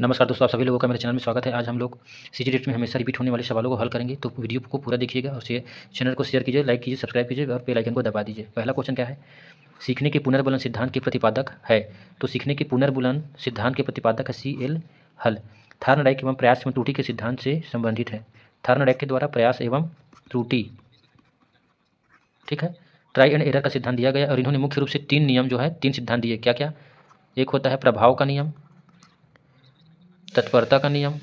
नमस्कार दोस्तों, आप सभी लोगों का मेरे चैनल में स्वागत है। आज हम लोग सीजीडी में हमेशा रिपीट होने वाले सवालों को हल करेंगे। तो वीडियो को पूरा देखिएगा और चैनल को शेयर कीजिए, लाइक कीजिए, सब्सक्राइब कीजिए और बेल आइकन को दबा दीजिए। पहला क्वेश्चन क्या है? सीखने के पुनर्बलन सिद्धांत के प्रतिपादक है। तो सीखने के पुनर्बलन सिद्धांत के प्रतिपादक है CL हल। थार्नडाइक एवं प्रयास एवं त्रुटि के सिद्धांत से संबंधित है। थार्नडाइक के द्वारा प्रयास एवं त्रुटि, ठीक है, ट्राई एंड एरर का सिद्धांत दिया गया और इन्होंने मुख्य रूप से 3 नियम जो है 3 सिद्धांत दिए। क्या क्या? एक होता है प्रभाव का नियम, तत्परता का नियम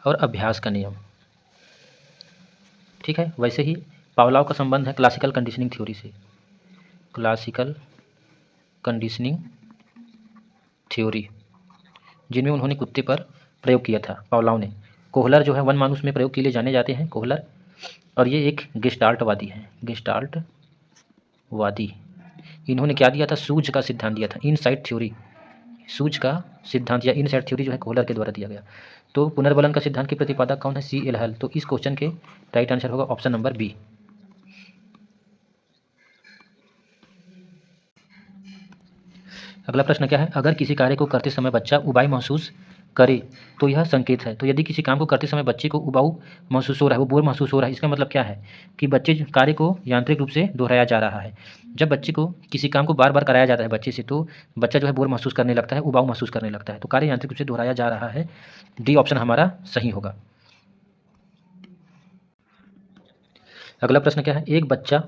और अभ्यास का नियम, ठीक है। वैसे ही पावलोव का संबंध है क्लासिकल कंडीशनिंग थ्योरी से। क्लासिकल कंडीशनिंग थ्योरी, जिनमें उन्होंने कुत्ते पर प्रयोग किया था पावलोव ने। कोहलर जो है वन मानुस में प्रयोग के लिए जाने जाते हैं, कोहलर। और ये एक गेस्टाल्टवादी है, गेस्टाल्टवादी। इन्होंने क्या दिया था? सूझ का सिद्धांत दिया था, इनसाइट थ्योरी। सूझ का सिद्धांत या इनसाइट थ्योरी जो है कोहलर के द्वारा दिया गया। तो पुनर्बलन का सिद्धांत के प्रतिपादक कौन है? CL हल। तो इस क्वेश्चन के राइट आंसर होगा ऑप्शन नंबर बी। अगला प्रश्न क्या है? अगर किसी कार्य को करते समय बच्चा उबाई महसूस करे तो यह संकेत है। तो यदि किसी काम को करते समय बच्चे को उबाऊ महसूस हो रहा है, वो बोर महसूस हो रहा है, इसका मतलब क्या है? कि बच्चे कार्य को यांत्रिक रूप से दोहराया जा रहा है। जब बच्चे को किसी काम को बार बार कराया जाता है बच्चे से, तो बच्चा जो है बोर महसूस करने लगता है, उबाऊ महसूस करने लगता है। तो कार्य यांत्रिक रूप से दोहराया जा रहा है। डी ऑप्शन हमारा सही होगा। अगला प्रश्न क्या है? एक बच्चा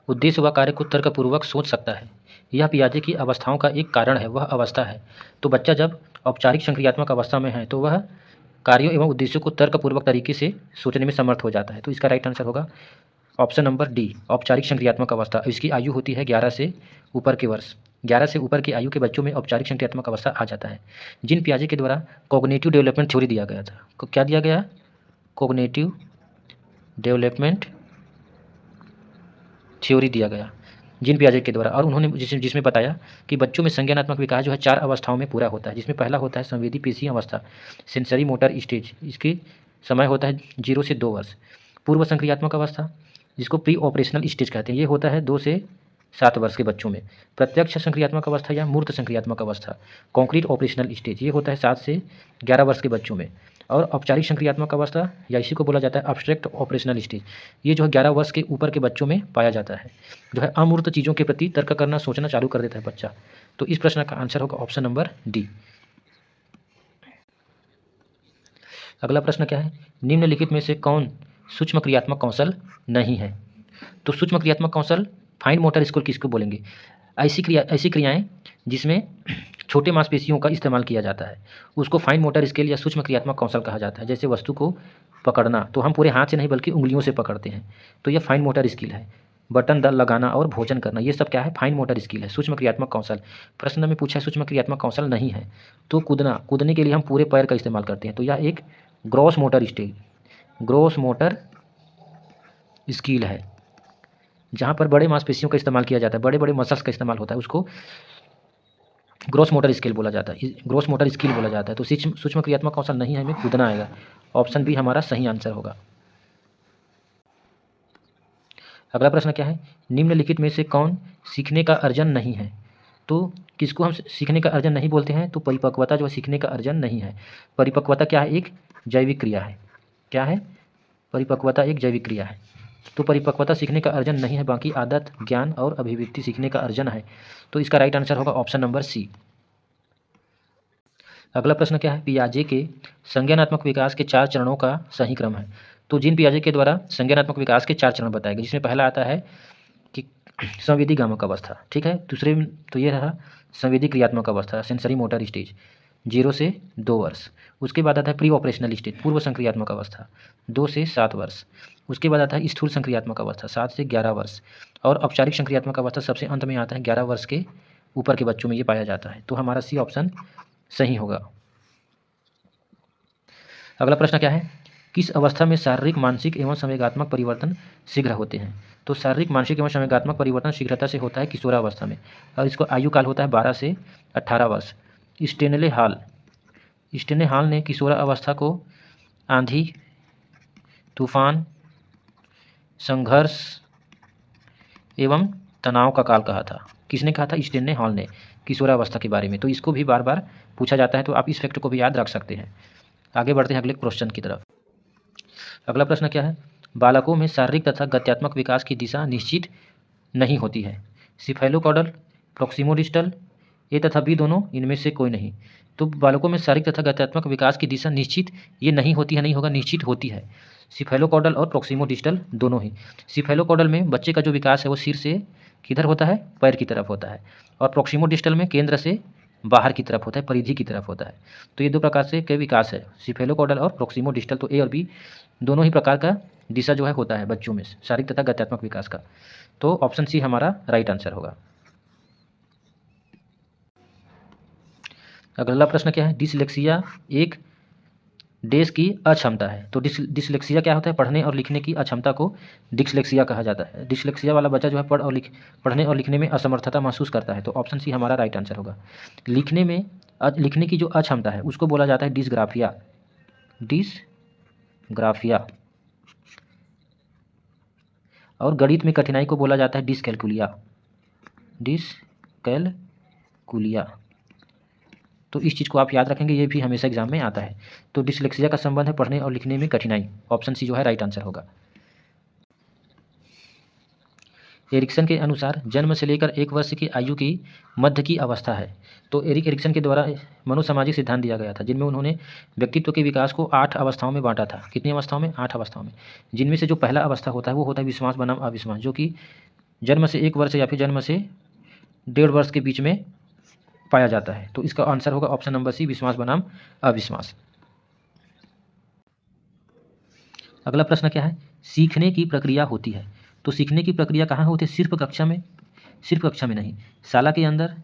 उद्देश्य व कार्य को तर्कपूर्वक सोच सकता है, यह पियाजे की अवस्थाओं का एक कारण है, वह अवस्था है। तो बच्चा जब औपचारिक संक्रियात्मक अवस्था में है तो वह कार्यों एवं उद्देश्यों को तर्कपूर्वक तरीके से सोचने में समर्थ हो जाता है। तो इसका राइट आंसर होगा ऑप्शन नंबर डी, औपचारिक संक्रियात्मक अवस्था। इसकी आयु होती है 11 से ऊपर के वर्ष। 11 से ऊपर की आयु के बच्चों में औपचारिक संक्रियात्मक अवस्था आ जाता है। जिन पियाजे के द्वारा कॉग्निटिव डेवलपमेंट थ्योरी दिया गया था, क्या दिया गया? कॉग्निटिव डेवलपमेंट थ्योरी दिया गया जिन पियाजे के द्वारा। और उन्होंने जिसमें बताया कि बच्चों में संज्ञानात्मक विकास जो है 4 अवस्थाओं में पूरा होता है, जिसमें पहला होता है संवेदी पेशी अवस्था, सेंसरी मोटर स्टेज। इसके समय होता है 0 से 2 वर्ष। पूर्व संक्रियात्मक अवस्था, जिसको प्री ऑपरेशनल स्टेज कहते हैं, ये होता है 2 से 7 वर्ष के बच्चों में। प्रत्यक्ष संक्रियात्मक अवस्था या मूर्त संक्रियात्मक अवस्था, कॉन्क्रीट ऑपरेशनल स्टेज, ये होता है 7 से 11 वर्ष के बच्चों में। और औपचारिक संक्रियात्मक अवस्था या इसी को बोला जाता है अब्स्ट्रैक्ट ऑपरेशनल स्टेज, ये जो है 11 वर्ष के ऊपर के बच्चों में पाया जाता है। जो है अमूर्त चीज़ों के प्रति तर्क करना, सोचना चालू कर देता है बच्चा। तो इस प्रश्न का आंसर होगा ऑप्शन नंबर डी। अगला प्रश्न क्या है? निम्नलिखित में से कौन सूक्ष्म क्रियात्मक कौशल नहीं है? तो सूक्ष्म क्रियात्मक कौशल, फाइन मोटर स्किल किसको बोलेंगे? ऐसी क्रियाएं जिसमें छोटे मांसपेशियों का इस्तेमाल किया जाता है, उसको फाइन मोटर स्किल या सूक्ष्म क्रियात्मक कौशल कहा जाता है। जैसे वस्तु को पकड़ना, तो हम पूरे हाथ से नहीं बल्कि उंगलियों से पकड़ते हैं, तो यह फाइन मोटर स्किल है। बटन दल लगाना और भोजन करना, ये सब क्या है? फाइन मोटर स्किल है, सूक्ष्म क्रियात्मक कौशल। प्रश्न में पूछा है सूक्ष्म क्रियात्मक कौशल नहीं है। तो कूदने के लिए हम पूरे पैर का इस्तेमाल करते हैं, तो यह एक ग्रॉस मोटर स्किल है। जहाँ पर बड़े मांसपेशियों का इस्तेमाल किया जाता है, बड़े बड़े मसल्स का इस्तेमाल होता है, उसको ग्रॉस मोटर स्किल बोला जाता है, ग्रॉस मोटर स्किल बोला जाता है। तो सूक्ष्म क्रियात्मक कौशल नहीं है, हमें कूदना आएगा। ऑप्शन बी हमारा सही आंसर होगा। अगला प्रश्न क्या है? निम्नलिखित में से कौन सीखने का अर्जन नहीं है? तो किसको हम सीखने का अर्जन नहीं बोलते हैं? तो परिपक्वता जो है सीखने का अर्जन नहीं है। परिपक्वता क्या है? एक जैविक क्रिया है। क्या है? परिपक्वता एक जैविक क्रिया है। तो परिपक्वता सीखने का अर्जन नहीं है, बाकी आदत, ज्ञान और अभिव्यक्ति सीखने का अर्जन है। तो इसका राइट आंसर होगा ऑप्शन नंबर सी। अगला प्रश्न क्या है? पियाजे के संज्ञानात्मक विकास के 4 चरणों का सही क्रम है। तो जिन पियाजे के द्वारा संज्ञानात्मक विकास के 4 चरण बताए गए, जिसमें पहला आता है कि संवेदी गामक अवस्था, ठीक है। दूसरे तो ये रहा संवेदी क्रियात्मक अवस्था, सेंसरी मोटर स्टेज, 0 से 2 वर्ष। उसके बाद आता है प्री ऑपरेशनल स्टेज, पूर्व संक्रियात्मक अवस्था, 2 से 7 वर्ष। उसके बाद आता है स्थूल संक्रियात्मक अवस्था, 7 से 11 वर्ष। और औपचारिक संक्रियात्मक अवस्था सबसे अंत में आता है, 11 वर्ष के ऊपर के बच्चों में ये पाया जाता है। तो हमारा सी ऑप्शन सही होगा। अगला प्रश्न क्या है? किस अवस्था में शारीरिक, मानसिक एवं संवेगात्मक परिवर्तन शीघ्र होते हैं? तो शारीरिक, मानसिक एवं संवेगात्मक परिवर्तन शीघ्रता से होता है किशोरावस्था में, और इसको आयु काल होता है 12 से 18 वर्ष। स्टेने हॉल ने किशोरावस्था को आंधी, तूफान, संघर्ष एवं तनाव का काल कहा था। किसने कहा था? स्टेने हॉल ने। किशोरावस्था के बारे में, तो इसको भी बार बार पूछा जाता है, तो आप इस फैक्ट को भी याद रख सकते हैं। आगे बढ़ते हैं अगले क्वेश्चन की तरफ। अगला प्रश्न क्या है, बालकों में शारीरिक तथा गत्यात्मक विकास की दिशा निश्चित नहीं होती है। सिफेलोकॉडल, प्रॉक्सिमोडिस्टल, ए तथा बी दोनों, इनमें से कोई नहीं। तो बालकों में शारीरिक तथा गत्यात्मक विकास की दिशा निश्चित, ये नहीं होती है, नहीं होगा, निश्चित होती है। सिफेलोकॉडल और प्रॉक्सिमोडिस्टल दोनों ही। सिफेलोकॉडल में बच्चे का जो विकास है वो सिर से किधर होता है, पैर की तरफ होता है, और प्रॉक्सिमोडिस्टल में केंद्र से बाहर की तरफ होता है, परिधि की तरफ होता है। तो ये दो प्रकार से के विकास है, सिफेलोकॉडल और प्रॉक्सिमोडिस्टल। तो ए और बी दोनों ही प्रकार का दिशा जो है होता है बच्चों में शारीरिक तथा गत्यात्मक विकास का। तो ऑप्शन सी हमारा राइट आंसर होगा। अगला प्रश्न क्या है, डिसलेक्सिया एक देश की अक्षमता है। तो डिसलेक्सिया क्या होता है, पढ़ने और लिखने की अक्षमता को डिसलेक्सिया कहा जाता है। डिसलेक्सिया वाला बच्चा जो है पढ़ने और लिखने में असमर्थता महसूस करता है। तो ऑप्शन सी हमारा राइट आंसर होगा। लिखने की जो अक्षमता है उसको बोला जाता है डिसग्राफिया। डिसग्राफिया। और गणित में कठिनाई को बोला जाता है डिसकैलकुलिया। डिसकैलकुलिया। तो इस चीज़ को आप याद रखेंगे, ये भी हमेशा एग्जाम में आता है। तो डिसलेक्सिया का संबंध है पढ़ने और लिखने में कठिनाई। ऑप्शन सी जो है राइट आंसर होगा। एरिक्सन के अनुसार जन्म से लेकर 1 वर्ष की आयु की मध्य की अवस्था है। तो एरिक्सन के द्वारा मनोसामाजिक सिद्धांत दिया गया था, जिनमें उन्होंने व्यक्तित्व के विकास को 8 अवस्थाओं में बांटा था। कितनी अवस्थाओं में, 8 अवस्थाओं में, जिनमें से जो पहला अवस्था होता है वो होता है विश्वास बनाम अविश्वास, जो कि जन्म से 1 वर्ष या फिर जन्म से 1.5 वर्ष के बीच में पाया जाता है। तो इसका आंसर होगा ऑप्शन नंबर सी, विश्वास बनाम अविश्वास। अगला प्रश्न क्या है, सीखने की प्रक्रिया होती है। तो सीखने की प्रक्रिया कहाँ होती है, सिर्फ कक्षा में, सिर्फ कक्षा में नहीं, शाला के अंदर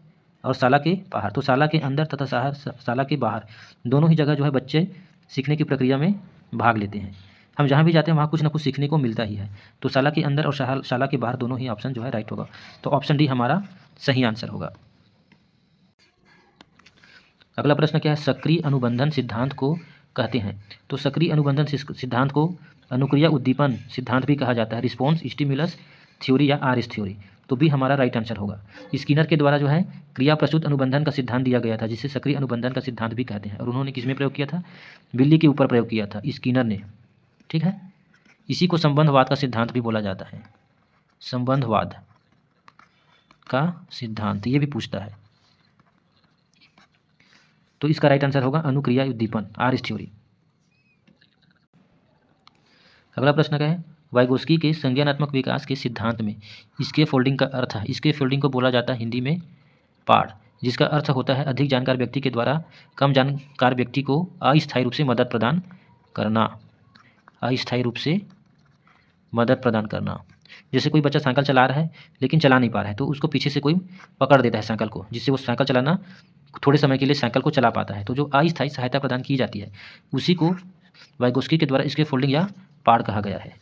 और शाला के बाहर। तो शाला के अंदर तथा शाला के बाहर दोनों ही जगह जो है बच्चे सीखने की प्रक्रिया में भाग लेते हैं। हम जहाँ भी जाते हैं वहाँ कुछ ना कुछ सीखने को मिलता ही है। तो शाला के अंदर और शाला के बाहर दोनों ही ऑप्शन जो है राइट होगा। तो ऑप्शन डी हमारा सही आंसर होगा। अगला प्रश्न क्या है, सक्रिय अनुबंधन सिद्धांत को कहते हैं। तो सक्रिय अनुबंधन सिद्धांत को अनुक्रिया उद्दीपन सिद्धांत भी कहा जाता है, रिस्पॉन्स स्टिमुलस थ्योरी या आर एस थ्योरी। तो भी हमारा राइट आंसर होगा। स्किनर के द्वारा जो है क्रिया प्रस्तुत अनुबंधन का सिद्धांत दिया गया था, जिसे सक्रिय अनुबंधन का सिद्धांत भी कहते हैं। और उन्होंने किसमें प्रयोग किया था, बिल्ली के ऊपर प्रयोग किया था स्किनर ने। ठीक है, इसी को संबंधवाद का सिद्धांत भी बोला जाता है, संबंधवाद का सिद्धांत, ये भी पूछता है। तो इसका राइट आंसर होगा अनुक्रिया उद्दीपन, आर एस थ्योरी। अगला प्रश्न क्या है, वाइगोस्की के संज्ञानात्मक विकास के सिद्धांत में इसके फोल्डिंग का अर्थ है। इसके फोल्डिंग को बोला जाता है हिंदी में पाड़, जिसका अर्थ होता है अधिक जानकार व्यक्ति के द्वारा कम जानकार व्यक्ति को अस्थायी रूप से मदद प्रदान करना। अस्थायी रूप से मदद प्रदान करना। जैसे कोई बच्चा साइकिल चला रहा है लेकिन चला नहीं पा रहा है, तो उसको पीछे से कोई पकड़ देता है साइकिल को, जिससे वो साइकिल चलाना थोड़े समय के लिए साइकिल को चला पाता है। तो जो अस्थायी सहायता प्रदान की जाती है उसी को वाइगोस्की के द्वारा इसके फोल्डिंग या पाड़ कहा गया है।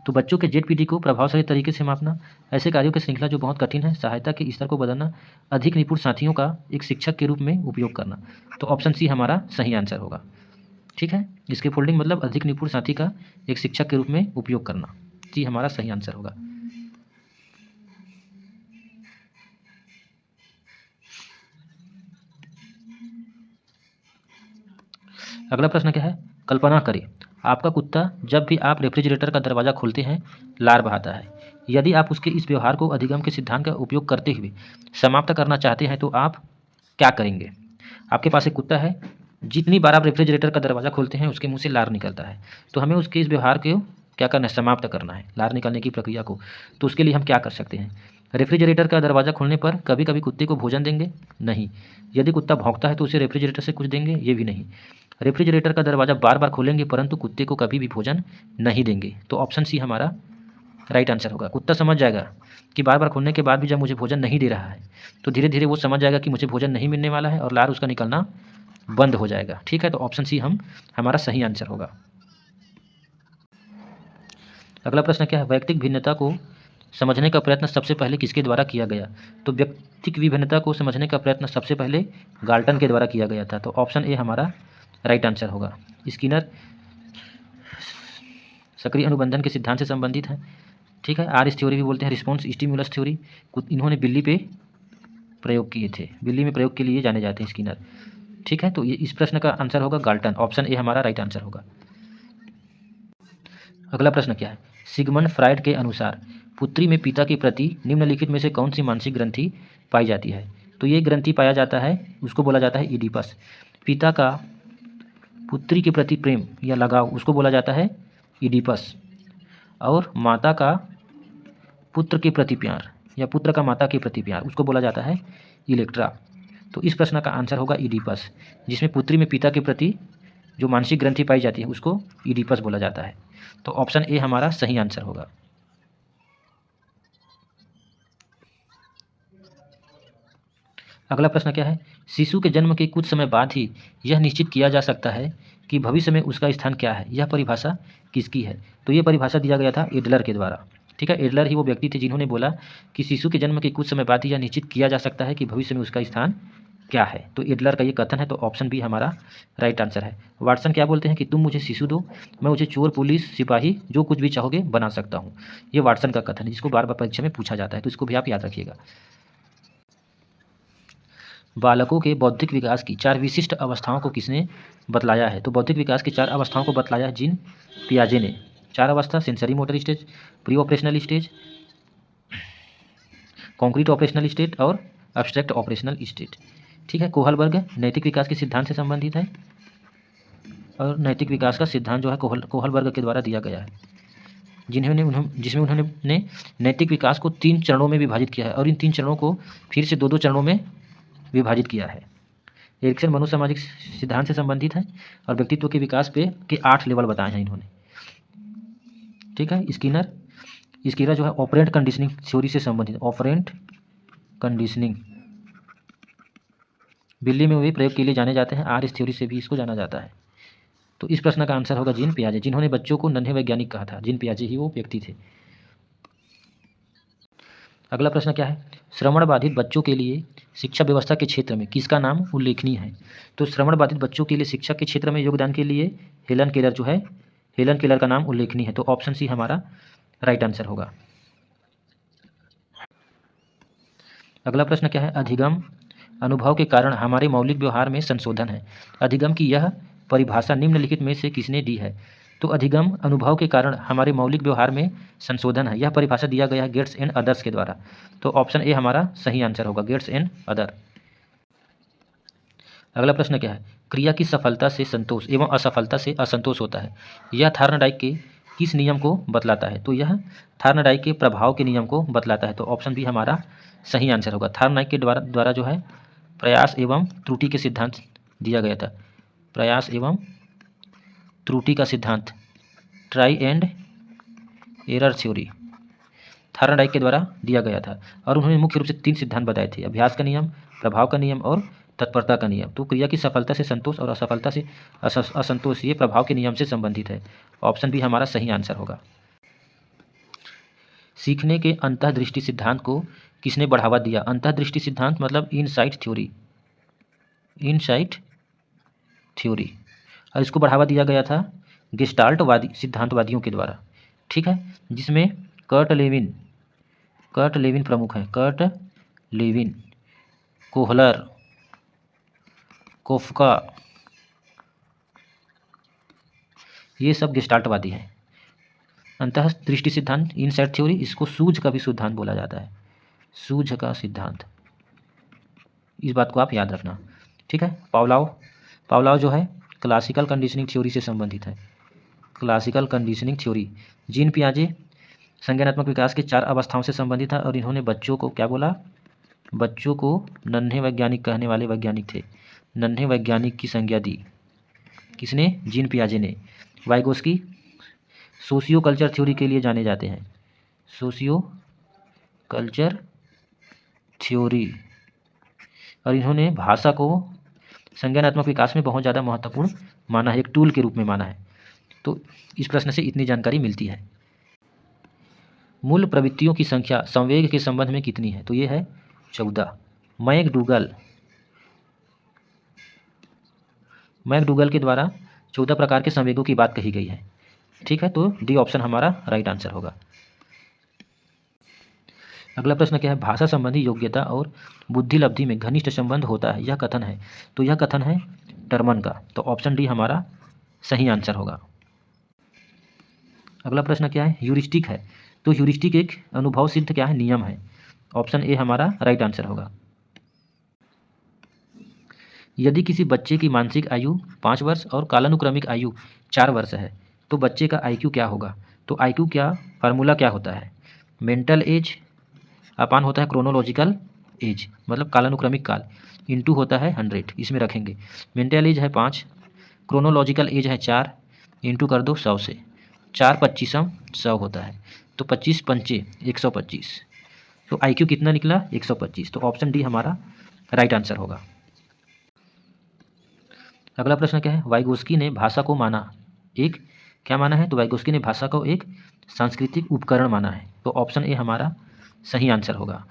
तो बच्चों के जेडपीडी को प्रभावशाली तरीके से मापना, ऐसे कार्यों की श्रृंखला जो बहुत कठिन है, सहायता के स्तर को बदलना, अधिक निपुण साथियों का एक शिक्षक के रूप में उपयोग करना। तो ऑप्शन सी हमारा सही आंसर होगा। ठीक है, इसके फोल्डिंग मतलब अधिक निपुण साथी का एक शिक्षक के रूप में उपयोग करना, जी हमारा सही आंसर होगा। अगला प्रश्न क्या है, कल्पना करें आपका कुत्ता जब भी आप रेफ्रिजरेटर का दरवाज़ा खोलते हैं लार बहाता है। यदि आप उसके इस व्यवहार को अधिगम के सिद्धांत का उपयोग करते हुए समाप्त करना चाहते हैं तो आप क्या करेंगे। आपके पास एक कुत्ता है, जितनी बार आप रेफ्रिजरेटर का दरवाज़ा खोलते हैं उसके मुंह से लार निकलता है। तो हमें उसके इस व्यवहार को क्या करना है, समाप्त करना है, लार निकलने की प्रक्रिया को। तो उसके लिए हम क्या कर सकते हैं, रेफ्रिजरेटर का दरवाज़ा खोलने पर कभी कभी कुत्ते को भोजन देंगे, नहीं। यदि कुत्ता भौंकता है तो उसे रेफ्रिजरेटर से कुछ देंगे, ये भी नहीं। रेफ्रिजरेटर का दरवाज़ा बार बार खोलेंगे परंतु कुत्ते को कभी भी भोजन नहीं देंगे। तो ऑप्शन सी हमारा राइट आंसर होगा। कुत्ता समझ जाएगा कि बार बार खोलने के बाद भी जब मुझे भोजन नहीं दे रहा है तो धीरे धीरे वो समझ जाएगा कि मुझे भोजन नहीं मिलने वाला है और लार उसका निकलना बंद हो जाएगा। ठीक है, तो ऑप्शन सी हमारा सही आंसर होगा। अगला प्रश्न क्या है, वैयक्तिक भिन्नता को समझने का प्रयत्न सबसे पहले किसके द्वारा किया गया। तो व्यक्तिक विभिन्नता को समझने का प्रयत्न सबसे पहले गाल्टन के द्वारा किया गया था। तो ऑप्शन ए हमारा राइट आंसर होगा। स्किनर सक्रिय अनुबंधन के सिद्धांत से संबंधित है। ठीक है, आर एस थ्योरी भी बोलते हैं, रिस्पॉन्स स्टिमुलस थ्योरी। इन्होंने बिल्ली पे प्रयोग किए थे, बिल्ली में प्रयोग के लिए जाने जाते हैं स्किनर। ठीक है, तो ये इस प्रश्न का आंसर होगा गाल्टन, ऑप्शन ए हमारा राइट आंसर होगा। अगला प्रश्न क्या है, सिगमंड फ्रायड के अनुसार पुत्री में पिता के प्रति निम्नलिखित में से कौन सी मानसिक ग्रंथि पाई जाती है? तो ये ग्रंथि पाया जाता है, उसको बोला जाता है इडिपस। पिता का पुत्री के प्रति प्रेम या लगाव उसको बोला जाता है इडिपस, और माता का पुत्र के प्रति प्यार या पुत्र का माता के प्रति प्यार उसको बोला जाता है इलेक्ट्रा। तो इस प्रश्न का आंसर होगा इडिपस, जिसमें पुत्री में पिता के प्रति जो मानसिक ग्रंथि पाई जाती है उसको इडिपस बोला जाता है। तो ऑप्शन ए हमारा सही आंसर होगा। अगला प्रश्न क्या है, शिशु के जन्म के कुछ समय बाद ही यह निश्चित किया जा सकता है कि भविष्य में उसका स्थान क्या है, यह परिभाषा किसकी है? तो ये परिभाषा दिया गया था एडलर के द्वारा। ठीक है, एडलर ही वो व्यक्ति थे जिन्होंने बोला कि शिशु के जन्म के कुछ समय बाद ही यह निश्चित किया जा सकता है कि भविष्य में उसका स्थान क्या है। तो एडलर का ये कथन है, तो ऑप्शन बी हमारा राइट आंसर है। वाटसन क्या बोलते हैं कि तुम मुझे शिशु दो, मैं मुझे चोर, पुलिस, सिपाही, जो कुछ भी चाहोगे बना सकता हूँ। ये वाटसन का कथन है, जिसको बार बार परीक्षा में पूछा जाता है, तो इसको भी आप याद रखिएगा। बालकों के बौद्धिक विकास की 4 विशिष्ट अवस्थाओं को किसने बतलाया है? तो बौद्धिक विकास की 4 अवस्थाओं को बतलाया है जीन पियाजे ने। 4 अवस्था, sensory motor stage, pre operational stage, concrete operational stage और एब्स्ट्रैक्ट ऑपरेशनल स्टेज। ठीक है, कोहलबर्ग नैतिक विकास के सिद्धांत से संबंधित है, और नैतिक विकास का सिद्धांत जो है कोहलबर्ग के द्वारा दिया गया है, जिसमें उन्होंने नैतिक विकास को 3 चरणों में विभाजित किया है, और इन 3 चरणों को फिर से 2-2 चरणों में विभाजित किया है। एरिक्सन मनोसामाजिक सिद्धांत से संबंधित है, और व्यक्तित्व के विकास पे के 8 लेवल बताए हैं इन्होंने। ठीक है, स्किनर जो है ऑपरेंट कंडीशनिंग थ्योरी से संबंधित, ऑपरेंट कंडीशनिंग बिल्ली में भी प्रयोग के लिए जाने जाते हैं, आर थ्योरी से भी इसको जाना जाता है। तो इस प्रश्न का आंसर होगा जीन पियाजे, जिन्होंने बच्चों को नन्हे वैज्ञानिक कहा था। जीन पियाजे ही वो व्यक्ति थे। अगला प्रश्न क्या है, श्रवण बाधित बच्चों के लिए शिक्षा व्यवस्था के क्षेत्र में किसका नाम उल्लेखनीय है? तो श्रवण बाधित बच्चों के लिए शिक्षा के क्षेत्र में योगदान के लिए हेलन केलर का नाम उल्लेखनीय है। तो ऑप्शन सी हमारा राइट आंसर होगा। अगला प्रश्न क्या है, अधिगम अनुभव के कारण हमारे मौलिक व्यवहार में संशोधन है। अधिगम की यह परिभाषा निम्नलिखित में से किसने दी है? तो अधिगम अनुभव के कारण हमारे मौलिक व्यवहार में संशोधन है, यह परिभाषा दिया गया है गेट्स एंड अदर्स के द्वारा। तो ऑप्शन ए हमारा सही आंसर होगा, गेट्स एंड अदर। अगला प्रश्न क्या है, क्रिया की सफलता से संतोष एवं असफलता से असंतोष होता है, यह थार्नडाइक के किस नियम को बतलाता है? तो यह थार्नडाइक के प्रभाव के नियम को बतलाता है। तो ऑप्शन बी हमारा सही आंसर होगा। थार्नडाइक के द्वारा जो है प्रयास एवं त्रुटि के सिद्धांत दिया गया था। प्रयास एवं त्रुटि का सिद्धांत, try and error theory, Thorndike के द्वारा दिया गया था, और उन्होंने मुख्य रूप से 3 सिद्धांत बताए थे, अभ्यास का नियम, प्रभाव का नियम और तत्परता का नियम। तो क्रिया की सफलता से संतोष और असफलता से असंतोष ये प्रभाव के नियम से संबंधित है। ऑप्शन बी हमारा सही आंसर होगा। सीखने के अंतःदृष्टि सिद्धांत को किसने बढ़ावा दिया? अंतःदृष्टि सिद्धांत मतलब इनसाइट थ्योरी, और इसको बढ़ावा दिया गया था गेस्टाल्टवादी सिद्धांतवादियों के द्वारा। ठीक है, जिसमें कर्ट लेविन प्रमुख हैं। कर्ट लेविन, कोहलर, कोफ्का, ये सब गेस्टाल्टवादी हैं। अंतःदृष्टि सिद्धांत, इनसाइट थ्योरी, इसको सूझ का भी सिद्धांत बोला जाता है, सूझ का सिद्धांत, इस बात को आप याद रखना। ठीक है, पावलाव जो है क्लासिकल कंडीशनिंग थ्योरी से संबंधित है, क्लासिकल कंडीशनिंग थ्योरी। जीन पियाजे संज्ञानात्मक विकास के 4 अवस्थाओं से संबंधित है, और इन्होंने बच्चों को क्या बोला? बच्चों को नन्हे वैज्ञानिक कहने वाले वैज्ञानिक थे। नन्हे वैज्ञानिक की संज्ञा दी किसने? जीन पियाजे ने। वाइगोस्की सोशियो कल्चर थ्योरी के लिए जाने जाते हैं, सोशियो कल्चर थ्योरी, और इन्होंने भाषा को संज्ञानात्मक विकास में बहुत ज़्यादा महत्वपूर्ण माना है, एक टूल के रूप में माना है। तो इस प्रश्न से इतनी जानकारी मिलती है। मूल प्रवृत्तियों की संख्या संवेग के संबंध में कितनी है? तो ये है 14। मैकडूगल के द्वारा 14 प्रकार के संवेगों की बात कही गई है। ठीक है, तो डी ऑप्शन हमारा राइट आंसर होगा। अगला प्रश्न क्या है, भाषा संबंधी योग्यता और बुद्धि लब्धि में घनिष्ठ संबंध होता है, यह कथन है। तो यह कथन है टर्मन का। तो ऑप्शन डी हमारा सही आंसर होगा। अगला प्रश्न क्या है, ह्यूरिस्टिक है। तो ह्यूरिस्टिक एक अनुभव सिद्ध क्या है, नियम है। ऑप्शन ए हमारा राइट आंसर होगा। यदि किसी बच्चे की मानसिक आयु 5 वर्ष और कालानुक्रमिक आयु 4 वर्ष है तो बच्चे का IQ क्या होगा। तो IQ क्या फार्मूला क्या होता है, मेंटल एज अपान होता है क्रोनोलॉजिकल एज, मतलब कालानुक्रमिक काल, इंटू होता है 100, इसमें रखेंगे। मेंटल एज है 5, क्रोनोलॉजिकल एज है 4, इंटू कर दो 100 से, 4 25 100 होता है। तो 25 पंचे 125, तो IQ कितना निकला 125। तो ऑप्शन डी हमारा राइट आंसर होगा। अगला प्रश्न क्या है, वाइगोस्की ने भाषा को माना एक, क्या माना है, तो वाइगोस्की ने भाषा को एक सांस्कृतिक उपकरण माना है। तो ऑप्शन ए हमारा सही आंसर होगा।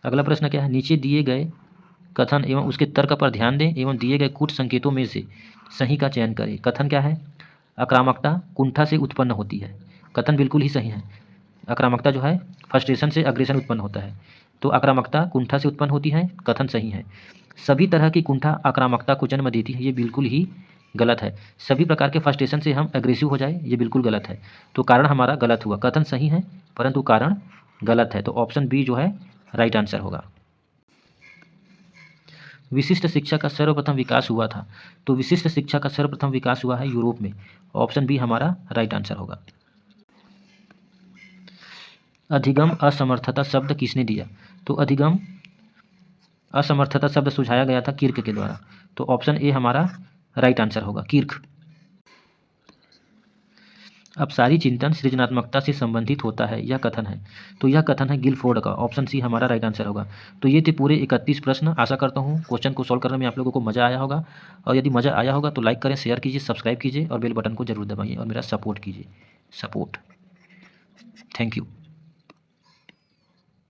अगला प्रश्न क्या है, नीचे दिए गए कथन एवं उसके तर्क पर ध्यान दें एवं दिए गए कूट संकेतों में से सही का चयन करें। कथन क्या है, आक्रामकता कुंठा से उत्पन्न होती है। कथन बिल्कुल ही सही है। आक्रामकता जो है फ्रस्ट्रेशन से अग्रेशन उत्पन्न होता है, तो आक्रामकता कुंठा से उत्पन्न होती है, कथन सही है। सभी तरह की कुंठा आक्रामकता को जन्म देती है, ये बिल्कुल ही गलत है। सभी प्रकार के फ्रस्ट्रेशन से हम एग्रेसिव हो जाए, ये बिल्कुल गलत है। तो कारण हमारा गलत हुआ, कथन सही है परंतु कारण गलत है। तो ऑप्शन बी जो है राइट आंसर होगा। विशिष्ट शिक्षा का सर्वप्रथम विकास हुआ था। तो विशिष्ट शिक्षा का सर्वप्रथम विकास हुआ है यूरोप में। ऑप्शन बी हमारा राइट आंसर होगा। अधिगम असमर्थता शब्द किसने दिया। तो अधिगम असमर्थता शब्द सुझाया गया था किर्क के द्वारा। तो ऑप्शन ए हमारा राइट आंसर होगा, किर्क। अब सारी चिंतन सृजनात्मकता से संबंधित होता है, यह कथन है। तो यह कथन है गिलफोर्ड का। ऑप्शन सी हमारा राइट आंसर होगा। तो ये थे पूरे 31 प्रश्न। आशा करता हूँ क्वेश्चन को सॉल्व करने में आप लोगों को मज़ा आया होगा, और यदि मज़ा आया होगा तो लाइक करें, शेयर कीजिए, सब्सक्राइब कीजिए और बेल बटन को जरूर दबाइए और मेरा सपोर्ट कीजिए। Thank you.